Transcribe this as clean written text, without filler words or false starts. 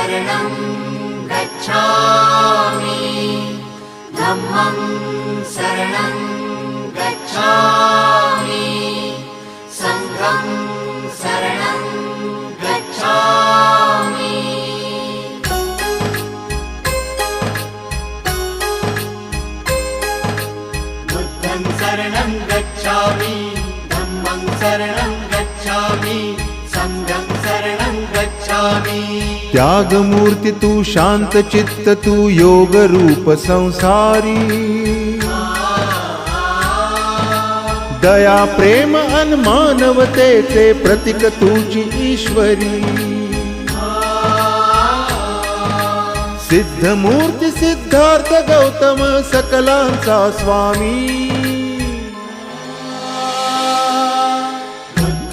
शरणं गच्छामि धम्मं शरणं गच्छामि संघं शरणं गच्छामि बुद्धं शरणं गच्छामि धम्मं शरणं गच्छामि संघं शरणं गच्छामि। त्यागमूर्ती तू शांत चित्त तू योग रूप संसारी दया प्रेम अन मानवतेचे प्रतीक तुझी ईश्वरी सिद्धमूर्ती सिद्धार्थ गौतम सकलांचा स्वामी